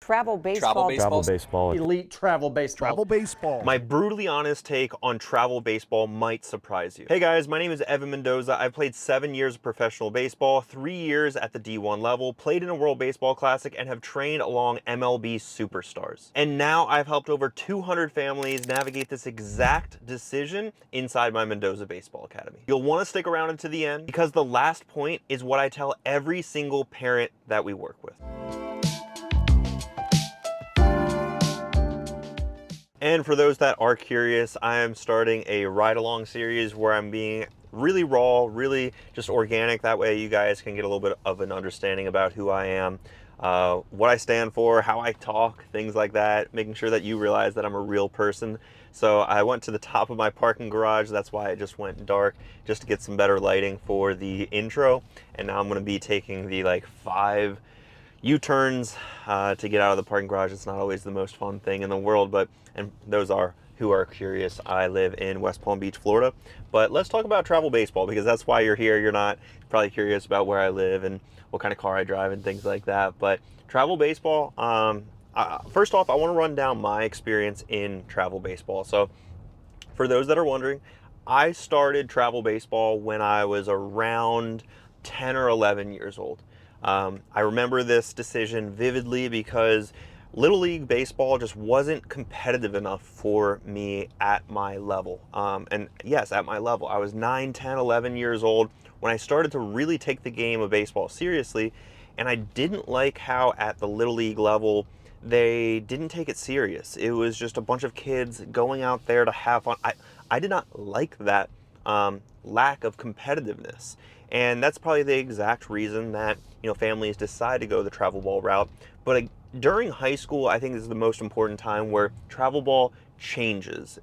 Travel baseball. Travel baseball. Elite travel baseball. Travel baseball. My brutally honest take on travel baseball might surprise you. Hey guys, my name is Evan Mendoza. I've played 7 years of professional baseball, 3 years at the D1 level, played in a World Baseball Classic, and have trained along MLB superstars. And now I've helped over 200 families navigate this exact decision inside my Mendoza Baseball Academy. You'll want to stick around until the end because the last point is what I tell every single parent that we work with. And for those that are curious, I am starting a ride-along series where I'm being really raw, really just organic. That way you guys can get a little bit of an understanding about who I am, what I stand for, how I talk, things like that, making sure that you realize that I'm a real person. So I went to the top of my parking garage. That's why it just went dark, just to get some better lighting for the intro. And now I'm going to be taking the like 5 U-turns to get out of the parking garage. It's not always the most fun thing in the world, but and those are who are curious. I live in West Palm Beach, Florida. But let's talk about travel baseball because that's why you're here. You're not probably curious about where I live and what kind of car I drive and things like that. But travel baseball, first off, I want to run down my experience in travel baseball. So for those that are wondering, I started travel baseball when I was around 10 or 11 years old. I remember this decision vividly because Little League Baseball just wasn't competitive enough for me at my level. And yes, at my level. I was 9, 10, 11 years old when I started to really take the game of baseball seriously. And I didn't like how at the Little League level, they didn't take it serious. It was just a bunch of kids going out there to have fun. I did not like that lack of competitiveness. And that's probably the exact reason that, you know, families decide to go the travel ball route. But during high school, I think this is the most important time where travel ball changes.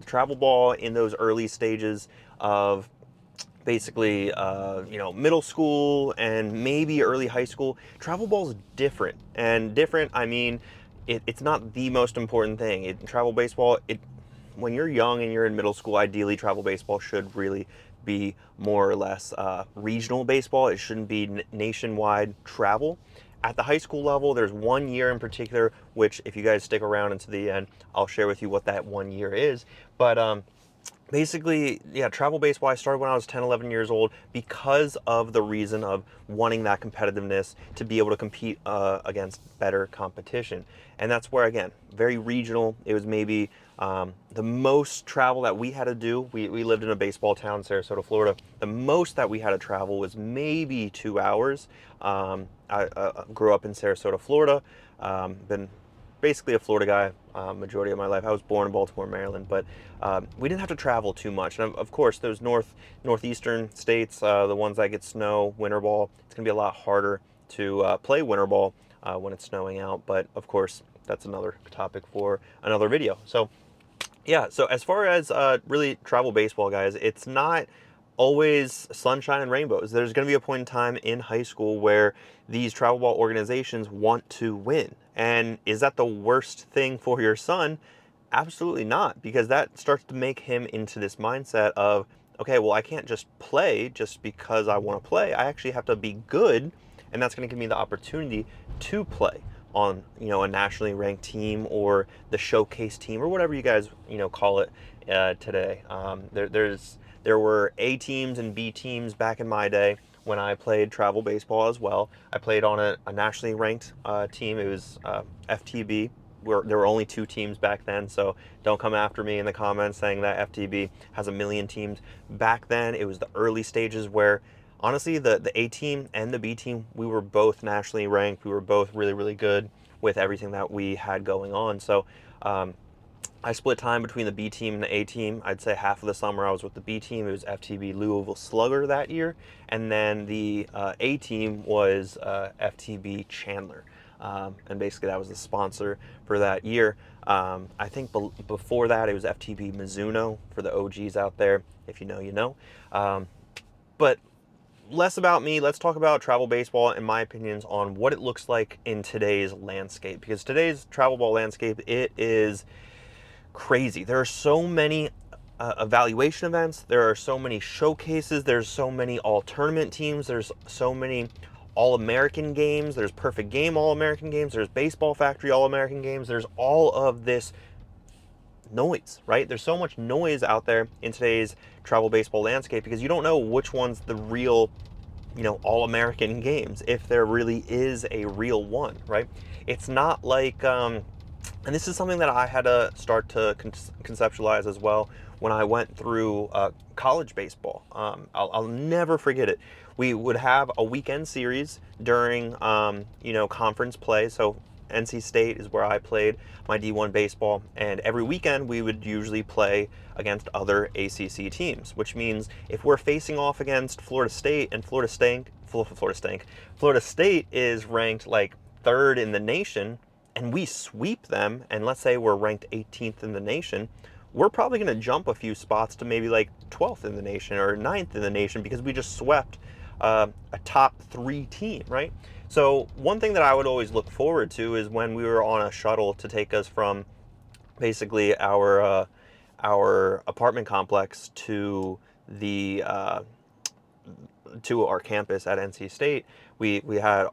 Travel ball in those early stages of basically, you know, middle school and maybe early high school, travel ball is different. And different, I mean, it's not the most important thing. In travel baseball, when you're young and you're in middle school, ideally travel baseball should really be more or less regional baseball. It shouldn't be nationwide travel. At the high school level, there's 1 year in particular, which if you guys stick around until the end, I'll share with you what that 1 year is. But basically, yeah, travel baseball, I started when I was 10, 11 years old because of the reason of wanting that competitiveness to be able to compete against better competition. And that's where, again, very regional. It was maybe the most travel that we had to do. We lived in a baseball town, Sarasota, Florida. The most that we had to travel was maybe 2 hours. I grew up in Sarasota, Florida. Been basically a Florida guy majority of my life. I was born in Baltimore, Maryland, but we didn't have to travel too much. And of course, those northeastern states, the ones that get snow, winter ball, it's going to be a lot harder to play winter ball when it's snowing out. But of course, that's another topic for another video. So yeah, so as far as really travel baseball, guys, it's not always sunshine and rainbows. There's going to be a point in time in high school where these travel ball organizations want to win. And is that the worst thing for your son? Absolutely not, because that starts to make him into this mindset of, okay, well, I can't just play just because I want to play. I actually have to be good, and that's going to give me the opportunity to play on, you know, a nationally ranked team or the showcase team or whatever you guys, you know, call it today. There were A teams and B teams back in my day when I played travel baseball as well. I played on a nationally ranked team. It was FTB. There were only 2 teams back then, so don't come after me in the comments saying that FTB has a million teams. Back then, it was the early stages where, honestly, the A team and the B team, we were both nationally ranked. We were both really, really good with everything that we had going on. So I split time between the B team and the A team. I'd say half of the summer I was with the B team. It was FTB Louisville Slugger that year. And then the A team was FTB Chandler. And basically that was the sponsor for that year. I think before that it was FTB Mizuno for the OGs out there. If you know, you know. But less about me. Let's talk about travel baseball and my opinions on what it looks like in today's landscape. Because today's travel ball landscape, it is crazy. There are so many evaluation events. There are so many showcases. There's so many all tournament teams. There's so many All-American games, there's Perfect Game All-American games, there's Baseball Factory All-American games, there's all of this noise, right? There's so much noise out there in today's travel baseball landscape because you don't know which one's the real, All-American games, if there really is a real one, right? It's not like, and this is something that I had to start to conceptualize as well when I went through college baseball. I'll never forget it. We would have a weekend series during, conference play. So NC State is where I played my D1 baseball, and every weekend we would usually play against other ACC teams, which means if we're facing off against Florida State, and Florida State is ranked like third in the nation, and we sweep them, and let's say we're ranked 18th in the nation, we're probably going to jump a few spots to maybe like 12th in the nation or 9th in the nation because we just swept a top 3 team, right? So one thing that I would always look forward to is when we were on a shuttle to take us from basically our apartment complex to the to our campus at NC State. We had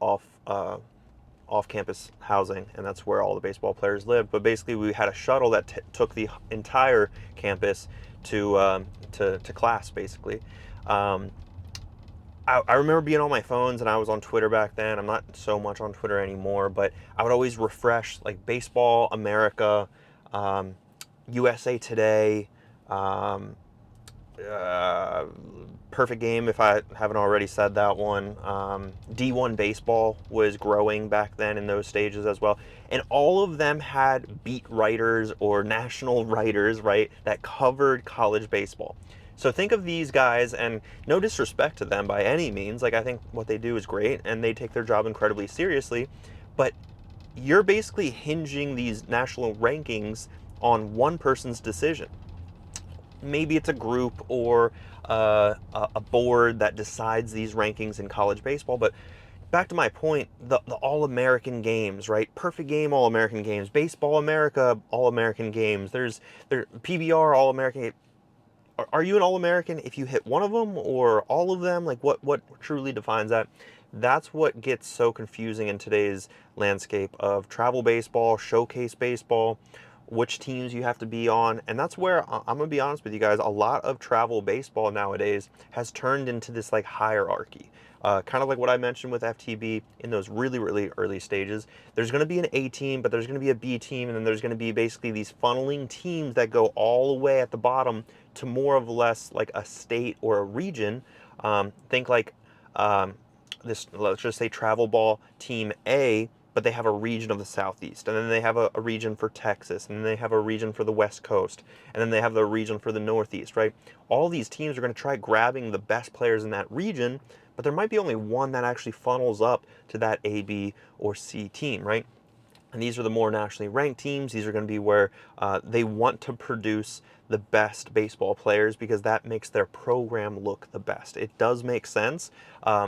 off-campus housing, and that's where all the baseball players lived. But basically, we had a shuttle that took the entire campus to class, basically. I remember being on my phones, and I was on Twitter back then. I'm not so much on Twitter anymore, but I would always refresh like Baseball America, USA Today, Perfect Game, if I haven't already said that one. D1 Baseball was growing back then in those stages as well. And all of them had beat writers or national writers, right, that covered college baseball. So think of these guys, and no disrespect to them by any means. Like, I think what they do is great, and they take their job incredibly seriously. But you're basically hinging these national rankings on one person's decision. Maybe it's a group or a board that decides these rankings in college baseball. But back to my point, the All-American games, right? Perfect Game All-American games, Baseball America All-American games. There PBR All-American. Are you an All-American if you hit one of them or all of them? Like, what truly defines that? That's what gets so confusing in today's landscape of travel baseball, showcase baseball, which teams you have to be on. And that's where I'm going to be honest with you guys, a lot of travel baseball nowadays has turned into this like hierarchy. Kind of like what I mentioned with FTB in those really, really early stages. There's going to be an A team, but there's going to be a B team, and then there's going to be basically these funneling teams that go all the way at the bottom to more or less like a state or a region. Think like this, let's just say travel ball team A, but they have a region of the Southeast, and then they have a region for Texas, and then they have a region for the West Coast, and then they have the region for the Northeast, right? All these teams are going to try grabbing the best players in that region, but there might be only one that actually funnels up to that A, B, or C team, right? And these are the more nationally ranked teams. These are going to be where they want to produce the best baseball players because that makes their program look the best. It does make sense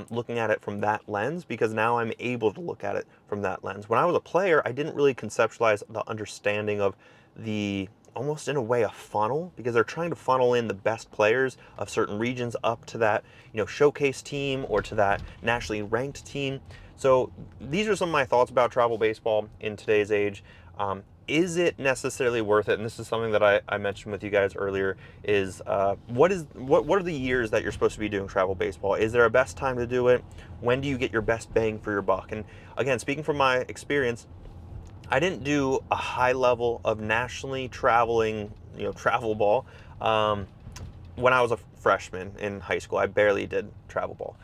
looking at it from that lens because now I'm able to look at it from that lens. When I was a player, I didn't really conceptualize the understanding of the, almost in a way, a funnel, because they're trying to funnel in the best players of certain regions up to that, showcase team or to that nationally ranked team. So these are some of my thoughts about travel baseball in today's age. Is it necessarily worth it? And this is something that I mentioned with you guys earlier, is what are the years that you're supposed to be doing travel baseball? Is there a best time to do it? When do you get your best bang for your buck? And again, speaking from my experience, I didn't do a high level of nationally traveling, travel ball. When I was a freshman in high school, I barely did travel ball.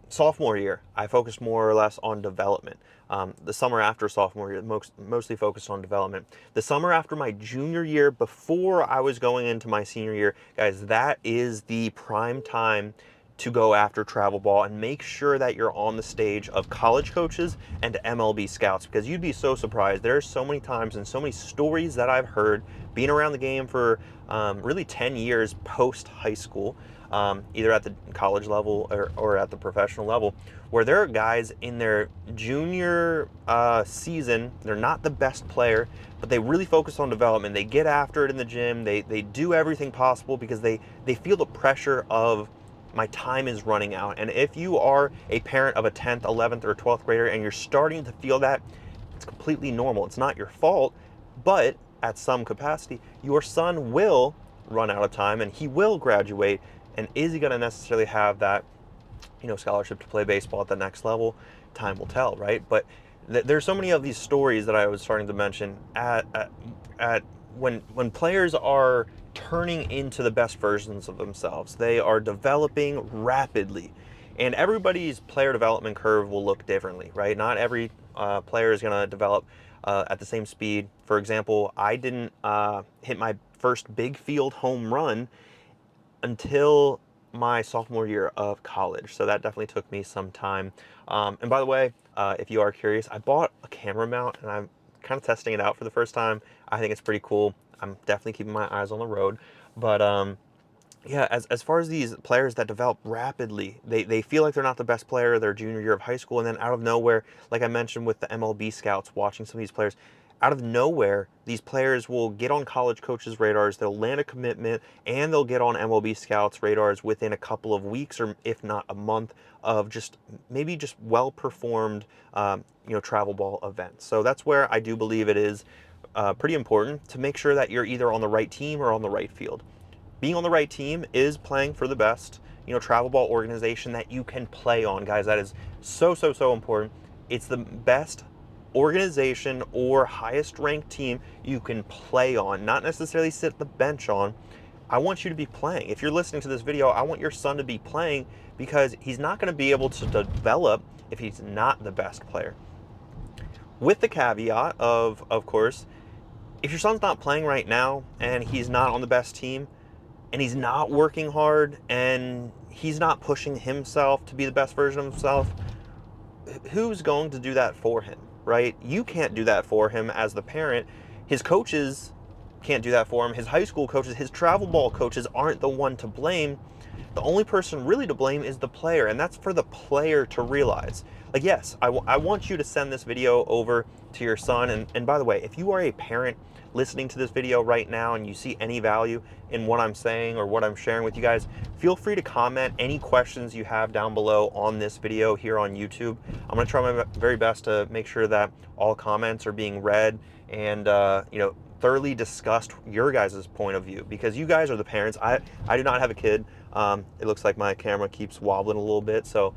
Sophomore year, I focused more or less on development. The summer after sophomore year, mostly focused on development. The summer after my junior year, before I was going into my senior year, guys, that is the prime time to go after travel ball and make sure that you're on the stage of college coaches and MLB scouts, because you'd be so surprised. There are so many times and so many stories that I've heard being around the game for really 10 years post high school, either at the college level or at the professional level, where there are guys in their junior season, they're not the best player, but they really focus on development. They get after it in the gym. They do everything possible because they feel the pressure of my time is running out. And if you are a parent of a 10th, 11th, or 12th grader and you're starting to feel that, it's completely normal. It's not your fault, but at some capacity, your son will run out of time and he will graduate. And is he going to necessarily have that, scholarship to play baseball at the next level? Time will tell, right? But there's so many of these stories that I was starting to mention at when players are turning into the best versions of themselves. They are developing rapidly, and everybody's player development curve will look differently, right? Not every player is going to develop at the same speed. For example, I didn't hit my first big field home run until my sophomore year of college. So that definitely took me some time. And by the way, if you are curious, I bought a camera mount and I'm kind of testing it out for the first time. I think it's pretty cool. I'm definitely keeping my eyes on the road. But yeah, as far as these players that develop rapidly, they feel like they're not the best player their junior year of high school, and then out of nowhere, like I mentioned with the MLB scouts, watching some of these players, out of nowhere, these players will get on college coaches' radars, they'll land a commitment, and they'll get on MLB scouts' radars within a couple of weeks, or if not a month, of maybe just well-performed, travel ball events. So that's where I do believe it is pretty important to make sure that you're either on the right team or on the right field. Being on the right team is playing for the best, travel ball organization that you can play on, guys. That is so, so, so important. It's the best organization or highest ranked team you can play on, not necessarily sit the bench on. I want you to be playing. If you're listening to this video, I want your son to be playing, because he's not going to be able to develop if he's not the best player. With the caveat of course, if your son's not playing right now and he's not on the best team, and he's not working hard and he's not pushing himself to be the best version of himself, who's going to do that for him, right? You can't do that for him as the parent. His coaches can't do that for him. His high school coaches, his travel ball coaches aren't the one to blame. The only person really to blame is the player, and that's for the player to realize. Like, yes, I want you to send this video over to your son. And by the way, if you are a parent listening to this video right now and you see any value in what I'm saying or what I'm sharing with you guys, feel free to comment any questions you have down below on this video here on YouTube. I'm going to try my very best to make sure that all comments are being read and, thoroughly discussed your guys' point of view, because you guys are the parents. I do not have a kid. It looks like my camera keeps wobbling a little bit, so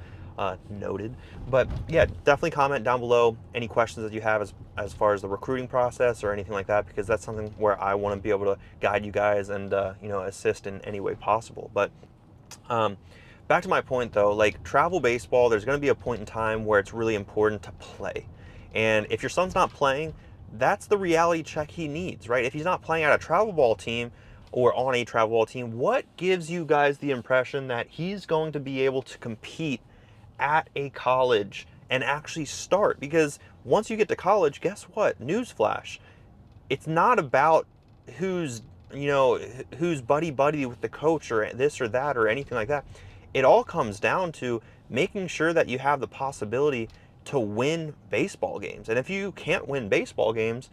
noted. But yeah, definitely comment down below any questions that you have as far as the recruiting process or anything like that, because that's something where I want to be able to guide you guys and assist in any way possible. But back to my point though, like travel baseball, there's going to be a point in time where it's really important to play. And if your son's not playing, that's the reality check he needs, right? If he's not playing at a travel ball team or on a travel ball team, what gives you guys the impression that he's going to be able to compete at a college and actually start? Because once you get to college, guess what? Newsflash. It's not about who's buddy with the coach or this or that or anything like that. It all comes down to making sure that you have the possibility to win baseball games. And if you can't win baseball games,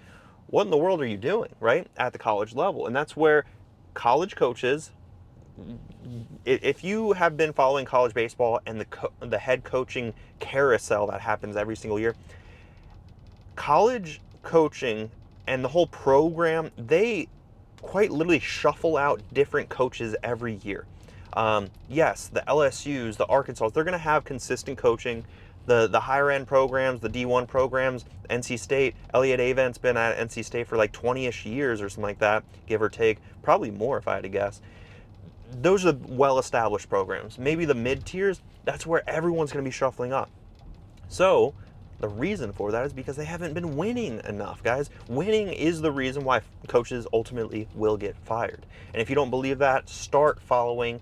what in the world are you doing, right? At the college level. And that's where college coaches, if you have been following college baseball and the head coaching carousel that happens every single year, college coaching and the whole program, they quite literally shuffle out different coaches every year. Yes, the LSUs, the Arkansas, they're going to have consistent coaching. The higher end programs, the D1 programs, NC State, Elliott Avent's been at NC State for like 20-ish years or something like that, give or take, probably more if I had to guess. Those are well-established programs. Maybe the mid-tiers, that's where everyone's going to be shuffling up. So the reason for that is because they haven't been winning enough, guys. Winning is the reason why coaches ultimately will get fired. And if you don't believe that, start following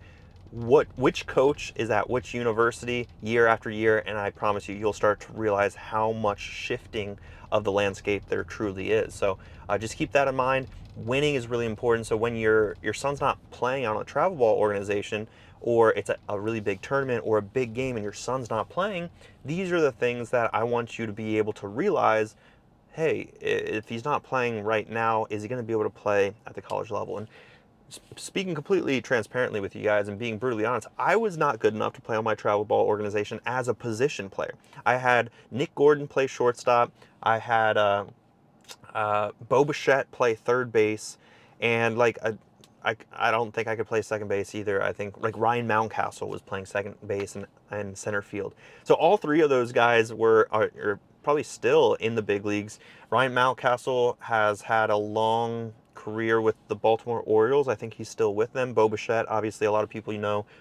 which coach is at which university year after year, and I promise you'll start to realize how much shifting of the landscape there truly is. So just keep that in mind. Winning is really important. So when your son's not playing on a travel ball organization, or it's a really big tournament or a big game and your son's not playing, these are the things that I want you to be able to realize. Hey, if he's not playing right now, is he going to be able to play at the college level? And speaking completely transparently with you guys and being brutally honest, I was not good enough to play on my travel ball organization as a position player. I had Nick Gordon play shortstop. I had Bo Bichette play third base, and like I don't think I could play second base either. I think like Ryan Mountcastle was playing second base and center field. So all three of those guys are probably still in the big leagues. Ryan Mountcastle has had a long career with the Baltimore Orioles. I think he's still with them. Bo Bichette, obviously a lot of people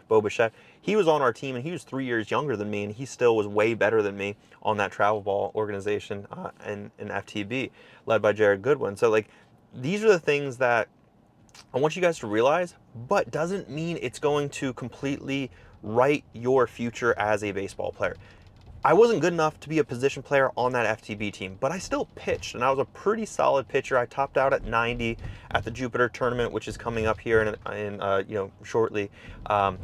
Bo Bichette. He was on our team and he was 3 years younger than me, and he still was way better than me on that travel ball organization in FTB, led by Jared Goodwin. So like these are the things that I want you guys to realize, but doesn't mean it's going to completely write your future as a baseball player. I wasn't good enough to be a position player on that FTB team, but I still pitched, and I was a pretty solid pitcher. I topped out at 90 at the Jupiter tournament, which is coming up here in shortly,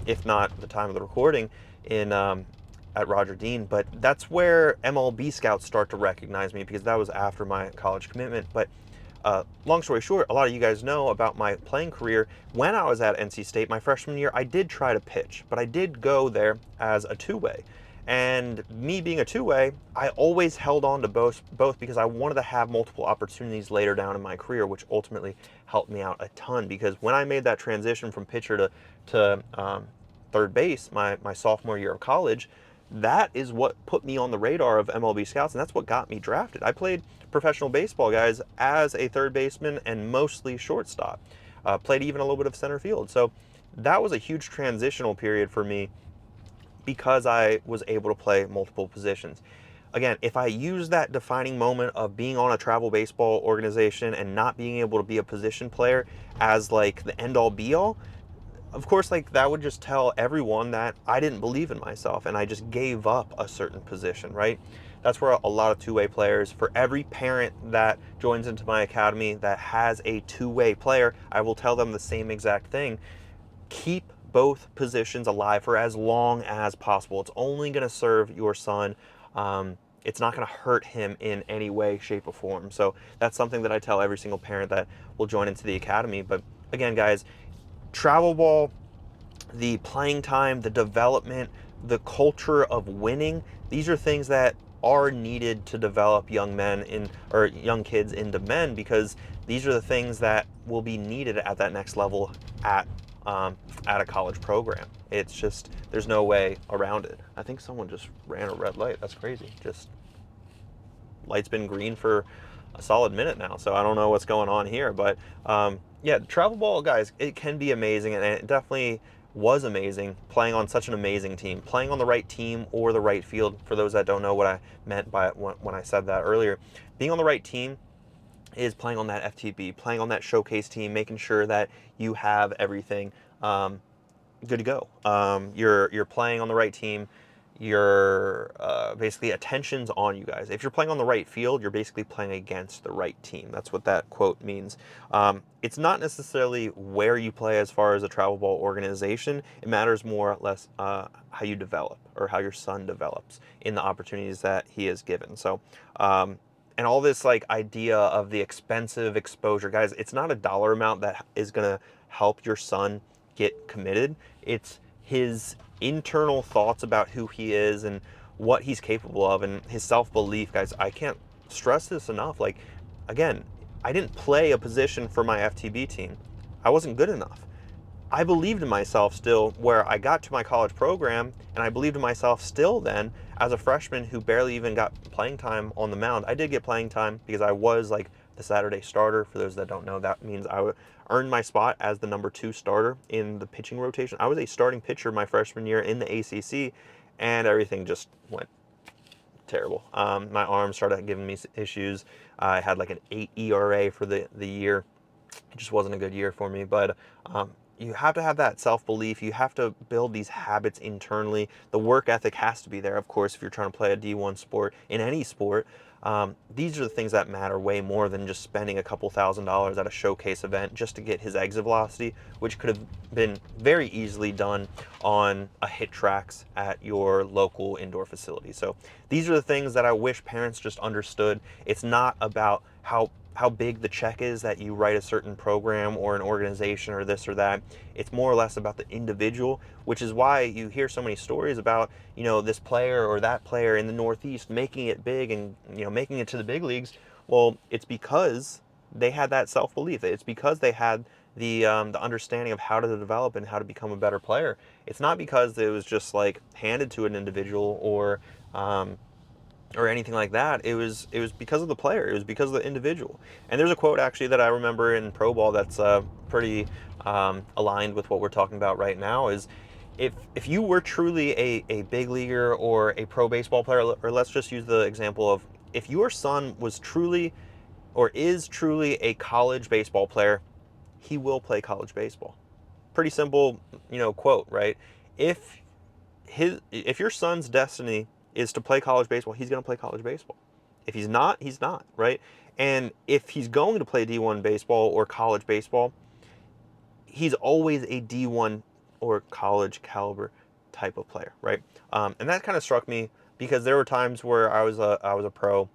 if not the time of the recording, in at Roger Dean. But that's where MLB scouts start to recognize me, because that was after my college commitment. But long story short, a lot of you guys know about my playing career. When I was at NC State my freshman year, I did try to pitch, but I did go there as a two-way. And me being a two-way, I always held on to both because I wanted to have multiple opportunities later down in my career, which ultimately helped me out a ton. Because when I made that transition from pitcher to third base my sophomore year of college, that is what put me on the radar of MLB scouts, and that's what got me drafted. I played professional baseball, guys, as a third baseman and mostly shortstop. Played even a little bit of center field. So that was a huge transitional period for me, because I was able to play multiple positions. Again, if I use that defining moment of being on a travel baseball organization and not being able to be a position player as like the end all be all, of course, like that would just tell everyone that I didn't believe in myself and I just gave up a certain position, right? That's where a lot of two-way players, for every parent that joins into my academy that has a two-way player, I will tell them the same exact thing. Keep both positions alive for as long as possible. It's only going to serve your son. It's not going to hurt him in any way, shape, or form. So that's something that I tell every single parent that will join into the academy. But again, guys, travel ball, the playing time, the development, the culture of winning, these are things that are needed to develop young young kids into men, because these are the things that will be needed at that next level at a college program. It's just, there's no way around it. I think someone just ran a red light. That's crazy. Just light's been green for a solid minute now, so I don't know what's going on here. But yeah, travel ball, guys, it can be amazing, and it definitely was amazing playing on such an amazing team, playing on the right team or the right field. For those that don't know what I meant by it when I said that earlier, being on the right team is playing on that FTB, playing on that showcase team, making sure that you have everything good to go. You're playing on the right team. Your basically attention's on you guys. If you're playing on the right field, you're basically playing against the right team. That's what that quote means. It's not necessarily where you play as far as a travel ball organization. It matters more or less how you develop, or how your son develops in the opportunities that he is given. So and all this like idea of the expensive exposure, guys, it's not a dollar amount that is going to help your son get committed. It's his internal thoughts about who he is and what he's capable of, and his self-belief. Guys, I can't stress this enough. Like, again, I didn't play a position for my FTB team. I wasn't good enough. I believed in myself still where I got to my college program, and I believed in myself still then as a freshman who barely even got playing time on the mound. I did get playing time because I was like the Saturday starter. For those that don't know, that means I earned my spot as the number 2 starter in the pitching rotation. I was a starting pitcher my freshman year in the ACC, and everything just went terrible. My arm started giving me issues. I had like an 8 ERA for the year. It just wasn't a good year for me. But you have to have that self-belief. You have to build these habits internally. The work ethic has to be there, of course, if you're trying to play a D1 sport, in any sport. These are the things that matter way more than just spending a couple $1,000s at a showcase event just to get his exit velocity, which could have been very easily done on a HitTrax at your local indoor facility. So these are the things that I wish parents just understood. It's not about how how big the check is that you write a certain program or an organization or this or that. It's more or less about the individual, which is why you hear so many stories about, this player or that player in the Northeast making it big and, making it to the big leagues. Well, it's because they had that self-belief. It's because they had the understanding of how to develop and how to become a better player. It's not because it was just like handed to an individual or anything like that. It was because of the player. It was because of the individual. And there's a quote actually that I remember in pro ball that's pretty aligned with what we're talking about right now. Is if you were truly a big leaguer or a pro baseball player, or let's just use the example of if your son was truly or is truly a college baseball player, he will play college baseball. Pretty simple, quote, right? If if your son's destiny is to play college baseball, he's going to play college baseball. If he's not, he's not, right? And if he's going to play D1 baseball or college baseball, he's always a D1 or college caliber type of player, right? And that kind of struck me because there were times where I was a pro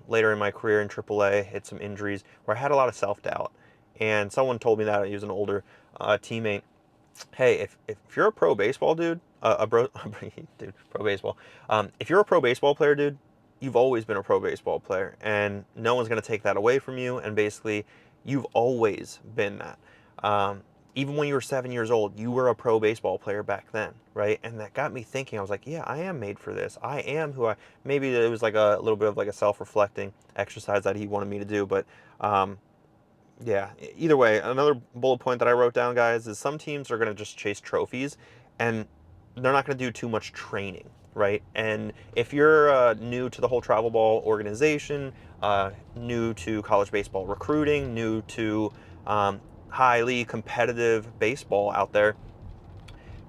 later in my career in AAA, hit some injuries where I had a lot of self-doubt. And someone told me that, he was an older teammate. Hey, if you're a pro baseball dude, dude, pro baseball. If you're a pro baseball player, dude, you've always been a pro baseball player, and no one's gonna take that away from you. And basically, you've always been that. Even when you were 7 years old, you were a pro baseball player back then, right? And that got me thinking. I was like, yeah, I am made for this. I am who I. Maybe it was like a little bit of like a self-reflecting exercise that he wanted me to do, but. Yeah, either way, another bullet point that I wrote down, guys, is some teams are going to just chase trophies and they're not going to do too much training, right? And if you're new to the whole travel ball organization, new to college baseball recruiting, new to highly competitive baseball out there,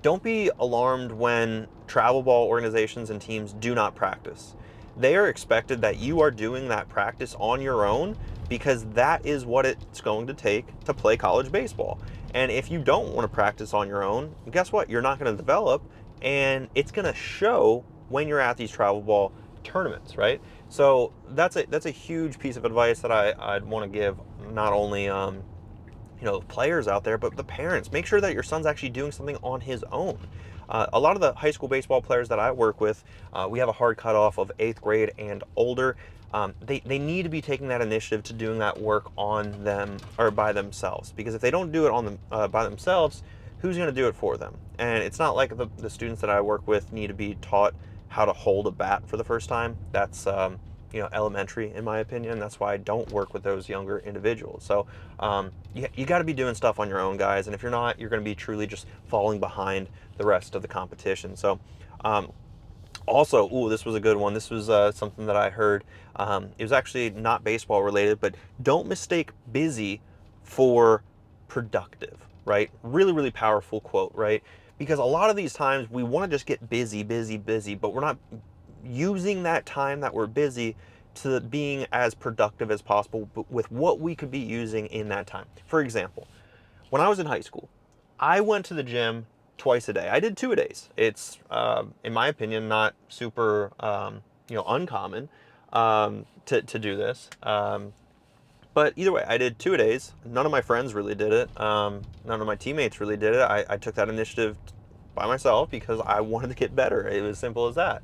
don't be alarmed when travel ball organizations and teams do not practice. They are expected that you are doing that practice on your own because that is what it's going to take to play college baseball. And if you don't want to practice on your own, guess what? You're not going to develop, and it's going to show when you're at these travel ball tournaments, right? So that's a huge piece of advice that I'd want to give not only players out there, but the parents. Make sure that your son's actually doing something on his own. A lot of the high school baseball players that I work with, we have a hard cutoff of 8th grade and older. They need to be taking that initiative to doing that work on them or by themselves, because if they don't do it on them by themselves, who's going to do it for them? And it's not like the students that I work with need to be taught how to hold a bat for the first time. That's elementary in my opinion. That's why I don't work with those younger individuals. So you got to be doing stuff on your own, guys. And if you're not, you're going to be truly just falling behind the rest of the competition. So also, this was a good one. This was something that I heard. It was actually not baseball related, but don't mistake busy for productive, right? Really, really powerful quote, right? Because a lot of these times we want to just get busy, busy, busy, but we're not using that time that we're busy to being as productive as possible with what we could be using in that time. For example, when I was in high school, I went to the gym twice a day. I did 2-a-days. It's, in my opinion, not super, uncommon to do this. But either way, I did 2-a-days. None of my friends really did it. None of my teammates really did it. I took that initiative by myself because I wanted to get better. It was as simple as that.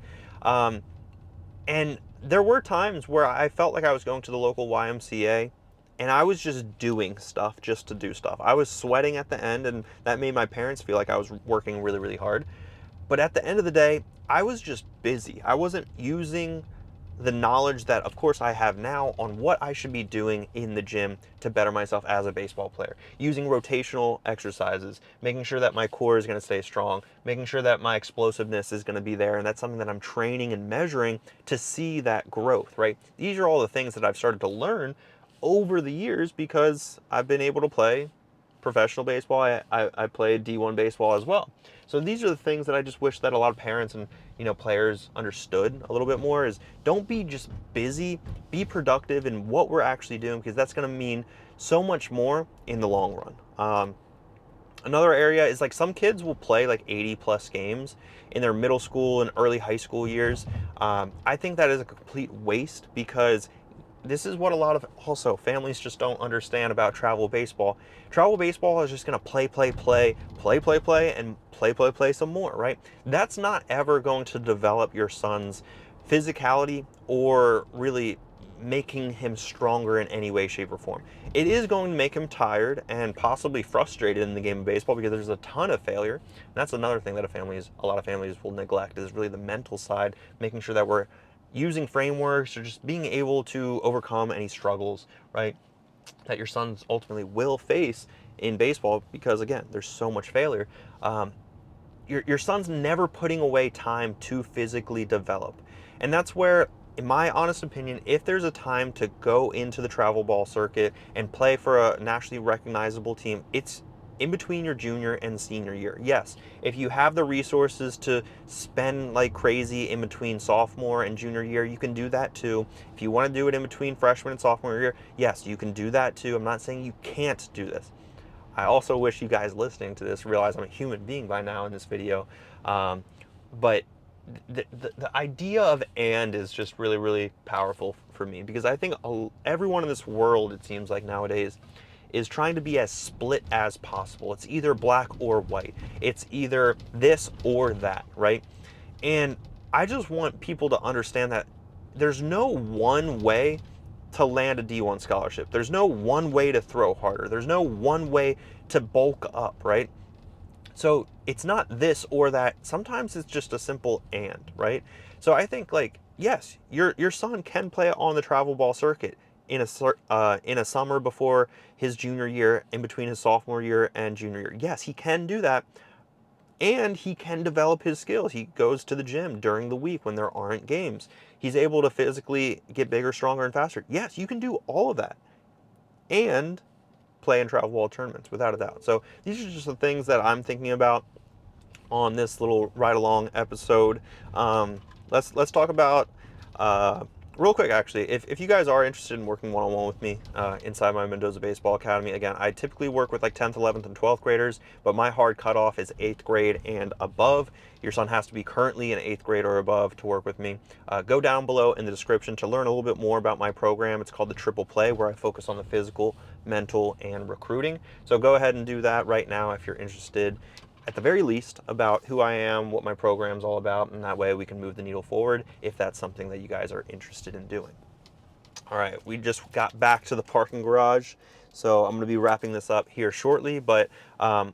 And there were times where I felt like I was going to the local YMCA and I was just doing stuff just to do stuff. I was sweating at the end, and that made my parents feel like I was working really, really hard. But at the end of the day, I was just busy. I wasn't using the knowledge that, of course, I have now on what I should be doing in the gym to better myself as a baseball player. Using rotational exercises, making sure that my core is going to stay strong, making sure that my explosiveness is going to be there, and that's something that I'm training and measuring to see that growth, right? These are all the things that I've started to learn over the years because I've been able to play professional baseball. I played D1 baseball as well. So these are the things that I just wish that a lot of parents and players understood a little bit more. Is don't be just busy, be productive in what we're actually doing, because that's going to mean so much more in the long run. Another area is like some kids will play like 80 plus games in their middle school and early high school years. I think that is a complete waste because this is what a lot of also families just don't understand about travel baseball. Travel baseball is just going to play, play, play, play, play, play, and play, play, play some more, right? That's not ever going to develop your son's physicality or really making him stronger in any way, shape, or form. It is going to make him tired and possibly frustrated in the game of baseball because there's a ton of failure. And that's another thing that a lot of families will neglect, is really the mental side, making sure that we're using frameworks or just being able to overcome any struggles, right, that your sons ultimately will face in baseball because, again, there's so much failure. Your son's never putting away time to physically develop. And that's where, in my honest opinion, if there's a time to go into the travel ball circuit and play for a nationally recognizable team, it's in between your junior and senior year. Yes, if you have the resources to spend like crazy in between sophomore and junior year, you can do that too. If you want to do it in between freshman and sophomore year, yes, you can do that too. I'm not saying you can't do this. I also wish you guys listening to this realize I'm a human being by now in this video. But the idea of "and" is just really, really powerful for me, because I think everyone in this world, it seems like nowadays, is trying to be as split as possible. It's either black or white. It's either this or that, right? And I just want people to understand that there's no one way to land a D1 scholarship. There's no one way to throw harder. There's no one way to bulk up, right? So it's not this or that. Sometimes it's just a simple "and," right? So I think, like, yes, your son can play on the travel ball circuit in a summer before his junior year, in between his sophomore year and junior year. Yes, he can do that, and he can develop his skills. He goes to the gym during the week when there aren't games. He's able to physically get bigger, stronger, and faster. Yes, you can do all of that and play in travel ball tournaments, without a doubt. So these are just the things that I'm thinking about on this little ride along episode. Let's talk about real quick, actually, if you guys are interested in working one-on-one with me inside my Mendoza Baseball Academy. Again, I typically work with like 10th, 11th, and 12th graders, but my hard cutoff is 8th grade and above. Your son has to be currently in 8th grade or above to work with me. Go down below in the description to learn a little bit more about my program. It's called the Triple Play, where I focus on the physical, mental, and recruiting. So go ahead and do that right now if you're interested, at the very least, about who I am, what my program's all about, and that way we can move the needle forward if that's something that you guys are interested in doing. All right, we just got back to the parking garage, so I'm going to be wrapping this up here shortly, but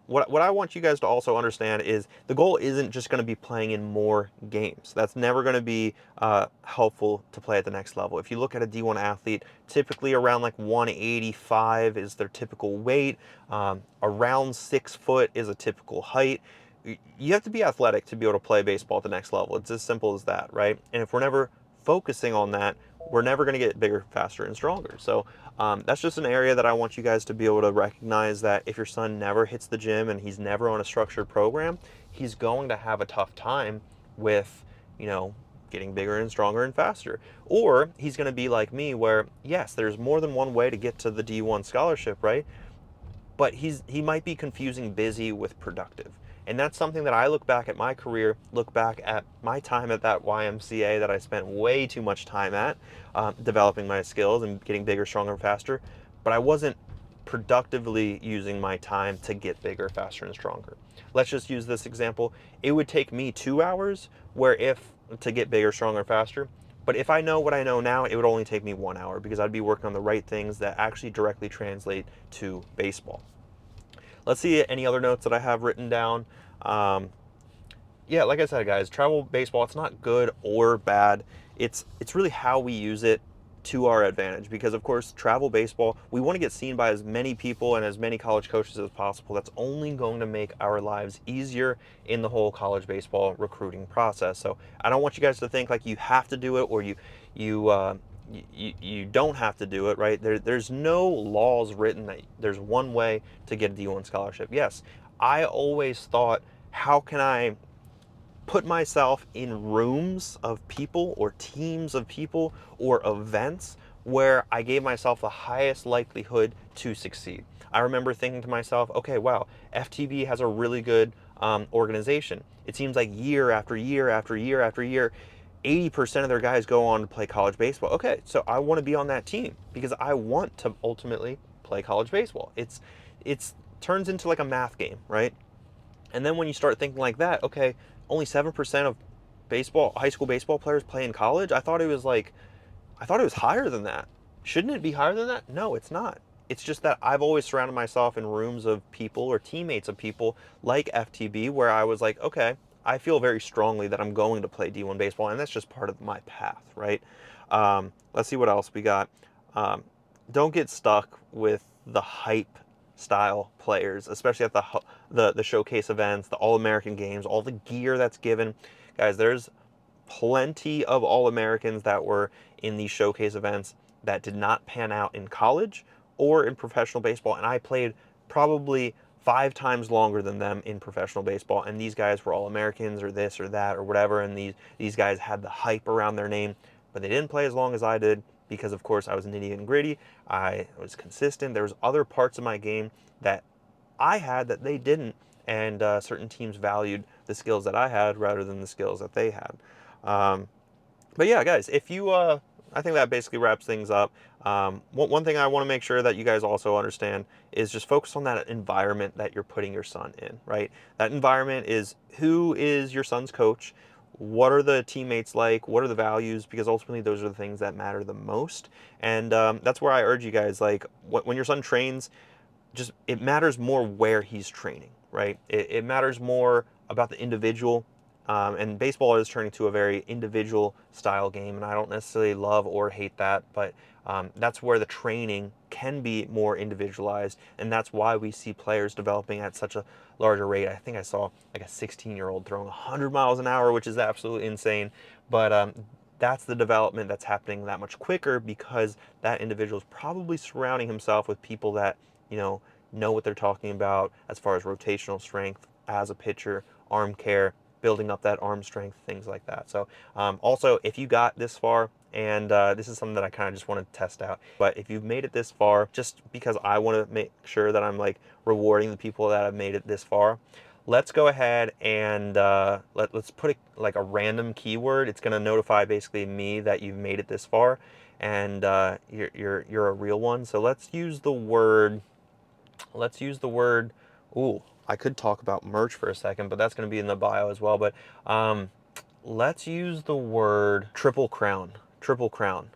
what I want you guys to also understand is the goal isn't just going to be playing in more games. That's never going to be helpful to play at the next level. If you look at a D1 athlete, typically around like 185 is their typical weight. Around 6 foot is a typical height. You have to be athletic to be able to play baseball at the next level. It's as simple as that, right? And if we're never focusing on that, we're never going to get bigger, faster, and stronger. So that's just an area that I want you guys to be able to recognize, that if your son never hits the gym and he's never on a structured program, he's going to have a tough time with, getting bigger and stronger and faster. Or he's going to be like me, where, yes, there's more than one way to get to the D1 scholarship, right? But he might be confusing busy with productive. And that's something that I look back at my career, look back at my time at that YMCA that I spent way too much time at, developing my skills and getting bigger, stronger, and faster. But I wasn't productively using my time to get bigger, faster, and stronger. Let's just use this example. It would take me 2 hours to get bigger, stronger, faster. But if I know what I know now, it would only take me 1 hour, because I'd be working on the right things that actually directly translate to baseball. Let's see any other notes that I have written down. Yeah, like I said, guys, travel baseball, it's not good or bad. It's really how we use it to our advantage, because of course, travel baseball, we want to get seen by as many people and as many college coaches as possible. That's only going to make our lives easier in the whole college baseball recruiting process. So I don't want you guys to think like you have to do it, or you don't have to do it, right? There's no laws written that there's one way to get a D1 scholarship. Yes, I always thought, how can I put myself in rooms of people or teams of people or events where I gave myself the highest likelihood to succeed? I remember thinking to myself, okay, wow, FTB has a really good organization. It seems like year after year after year after year, 80% of their guys go on to play college baseball. Okay, so I want to be on that team because I want to ultimately play college baseball. It's turns into like a math game, right? And then when you start thinking like that, okay, only 7% of high school baseball players play in college. I thought it was higher than that. Shouldn't it be higher than that? No, it's not. It's just that I've always surrounded myself in rooms of people or teammates of people like FTB where I was like, okay, I feel very strongly that I'm going to play D1 baseball, and that's just part of my path, right? Let's see what else we got. Um, don't get stuck with the hype style players, especially at the showcase events, the All American games, all the gear that's given. Guys, there's plenty of All-Americans that were in these showcase events that did not pan out in college or in professional baseball. And I played probably 5 times longer than them in professional baseball. And these guys were All-Americans or this or that or whatever. And these guys had the hype around their name, but they didn't play as long as I did because, of course, I was nitty and gritty. I was consistent. There was other parts of my game that I had that they didn't, and certain teams valued the skills that I had rather than the skills that they had. Um, but yeah, guys, if you, I think that basically wraps things up. One thing I want to make sure that you guys also understand is just focus on that environment that you're putting your son in, right? That environment is who is your son's coach? What are the teammates like? What are the values? Because ultimately, those are the things that matter the most. And that's where I urge you guys, like, when your son trains, just it matters more where he's training, right? It matters more about the individual. And baseball is turning to a very individual style game, and I don't necessarily love or hate that, but that's where the training can be more individualized, and that's why we see players developing at such a larger rate. I think I saw like a 16-year-old throwing 100 miles an hour, which is absolutely insane, but that's the development that's happening that much quicker because that individual is probably surrounding himself with people that know what they're talking about as far as rotational strength as a pitcher, arm care, building up that arm strength, things like that. So also, if you got this far, and this is something that I kind of just want to test out, but if you've made it this far, just because I want to make sure that I'm like rewarding the people that have made it this far, let's go ahead and let's put like a random keyword. It's going to notify basically me that you've made it this far, and you're a real one. So let's use the word. Ooh, I could talk about merch for a second, but that's going to be in the bio as well. But let's use the word Triple Crown. Triple Crown.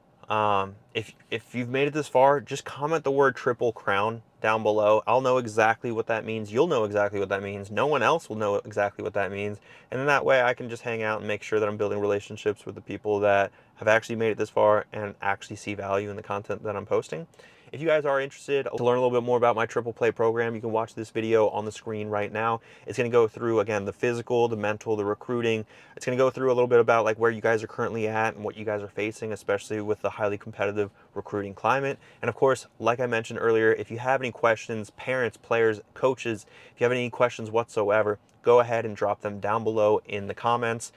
If you've made it this far, just comment the word Triple Crown down below. I'll know exactly what that means. You'll know exactly what that means. No one else will know exactly what that means. And then that way I can just hang out and make sure that I'm building relationships with the people that have actually made it this far and actually see value in the content that I'm posting. If you guys are interested to learn a little bit more about my Triple Play program, you can watch this video on the screen right now. It's going to go through, again, the physical, the mental, the recruiting. It's going to go through a little bit about like where you guys are currently at and what you guys are facing, especially with the highly competitive recruiting climate. And of course, like I mentioned earlier, if you have any questions, parents, players, coaches, if you have any questions whatsoever, go ahead and drop them down below in the comments.